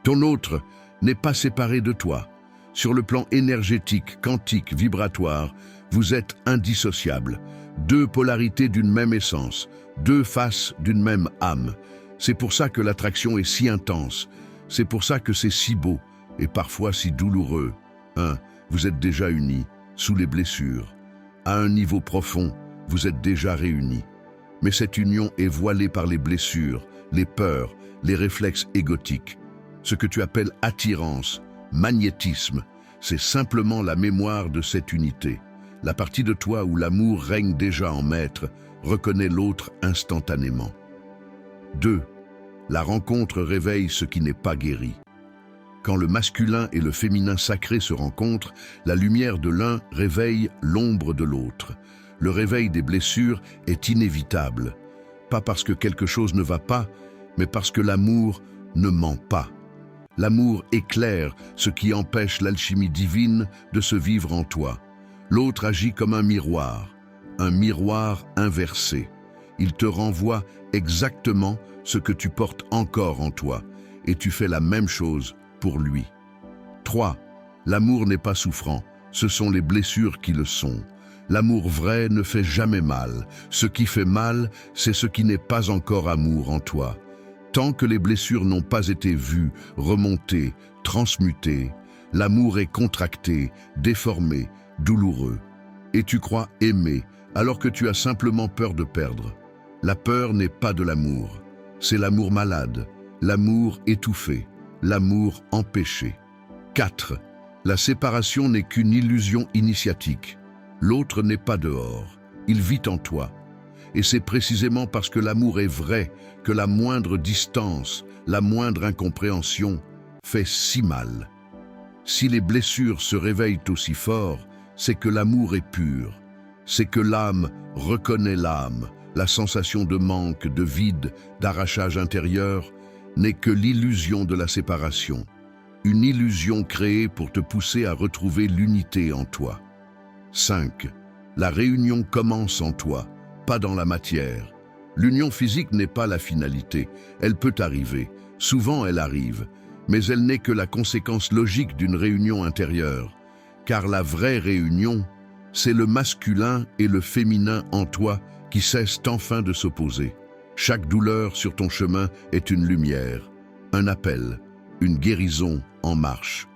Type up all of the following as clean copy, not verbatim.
Ton autre n'est pas séparé de toi. Sur le plan énergétique, quantique, vibratoire, vous êtes indissociables. Deux polarités d'une même essence, deux faces d'une même âme. C'est pour ça que l'attraction est si intense. C'est pour ça que c'est si beau et parfois si douloureux. Vous êtes déjà unis, sous les blessures. À un niveau profond, vous êtes déjà réunis. Mais cette union est voilée par les blessures, les peurs, les réflexes égotiques. Ce que tu appelles attirance, magnétisme, c'est simplement la mémoire de cette unité. La partie de toi où l'amour règne déjà en maître reconnaît l'autre instantanément. 2. La rencontre réveille ce qui n'est pas guéri. Quand le masculin et le féminin sacré se rencontrent, la lumière de l'un réveille l'ombre de l'autre. Le réveil des blessures est inévitable, pas parce que quelque chose ne va pas, mais parce que l'amour ne ment pas. L'amour éclaire ce qui empêche l'alchimie divine de se vivre en toi. L'autre agit comme un miroir inversé. Il te renvoie exactement ce que tu portes encore en toi, et tu fais la même chose pour lui. 3. L'amour n'est pas souffrant, ce sont les blessures qui le sont. L'amour vrai ne fait jamais mal. Ce qui fait mal, c'est ce qui n'est pas encore amour en toi. Tant que les blessures n'ont pas été vues, remontées, transmutées, l'amour est contracté, déformé, douloureux. Et tu crois aimer, alors que tu as simplement peur de perdre. La peur n'est pas de l'amour. C'est l'amour malade, l'amour étouffé, l'amour empêché. 4. La séparation n'est qu'une illusion initiatique. L'autre n'est pas dehors, il vit en toi. Et c'est précisément parce que l'amour est vrai que la moindre distance, la moindre incompréhension fait si mal. Si les blessures se réveillent aussi fort, c'est que l'amour est pur. C'est que l'âme reconnaît l'âme. La sensation de manque, de vide, d'arrachage intérieur n'est que l'illusion de la séparation. Une illusion créée pour te pousser à retrouver l'unité en toi. 5. La réunion commence en toi, pas dans la matière. L'union physique n'est pas la finalité. Elle peut arriver. Souvent elle arrive. Mais elle n'est que la conséquence logique d'une réunion intérieure. Car la vraie réunion, c'est le masculin et le féminin en toi qui cessent enfin de s'opposer. Chaque douleur sur ton chemin est une lumière, un appel, une guérison en marche.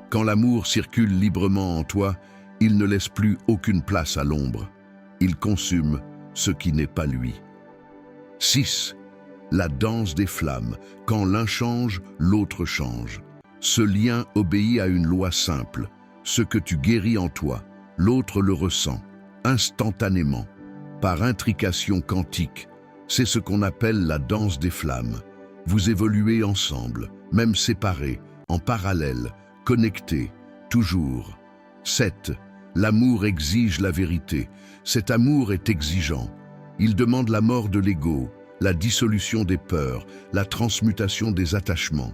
Quand l'amour circule librement en toi, il ne laisse plus aucune place à l'ombre. Il consume ce qui n'est pas lui. 6. La danse des flammes. Quand l'un change, l'autre change. Ce lien obéit à une loi simple. Ce que tu guéris en toi, l'autre le ressent, instantanément, par intrication quantique. C'est ce qu'on appelle la danse des flammes. Vous évoluez ensemble, même séparés, en parallèle, connectés, toujours. 7. L'amour exige la vérité. Cet amour est exigeant. Il demande la mort de l'ego, la dissolution des peurs, la transmutation des attachements.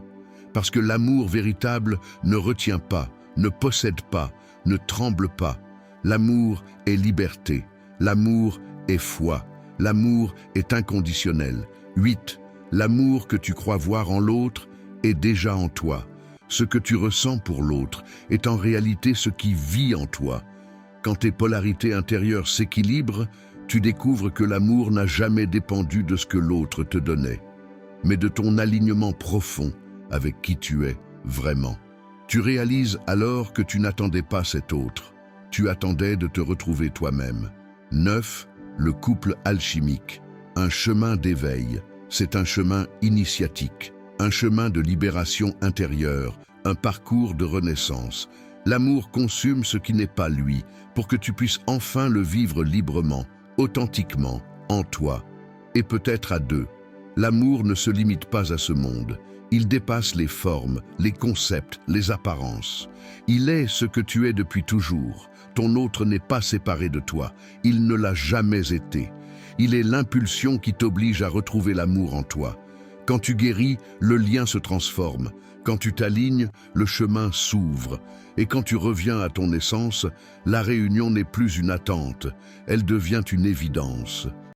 Parce que l'amour véritable ne retient pas, ne possède pas, ne tremble pas. L'amour est liberté. L'amour est foi. L'amour est inconditionnel. 8. L'amour que tu crois voir en l'autre est déjà en toi. Ce que tu ressens pour l'autre est en réalité ce qui vit en toi. Quand tes polarités intérieures s'équilibrent, tu découvres que l'amour n'a jamais dépendu de ce que l'autre te donnait, mais de ton alignement profond avec qui tu es vraiment. Tu réalises alors que tu n'attendais pas cet autre. Tu attendais de te retrouver toi-même. 9. Le couple alchimique. Un chemin d'éveil. C'est un chemin initiatique. Un chemin de libération intérieure, un parcours de renaissance. L'amour consume ce qui n'est pas lui, pour que tu puisses enfin le vivre librement, authentiquement, en toi, et peut-être à deux. L'amour ne se limite pas à ce monde. Il dépasse les formes, les concepts, les apparences. Il est ce que tu es depuis toujours. Ton autre n'est pas séparé de toi. Il ne l'a jamais été. Il est l'impulsion qui t'oblige à retrouver l'amour en toi. Quand tu guéris, le lien se transforme. Quand tu t'alignes, le chemin s'ouvre. Et quand tu reviens à ton essence, la réunion n'est plus une attente, elle devient une évidence.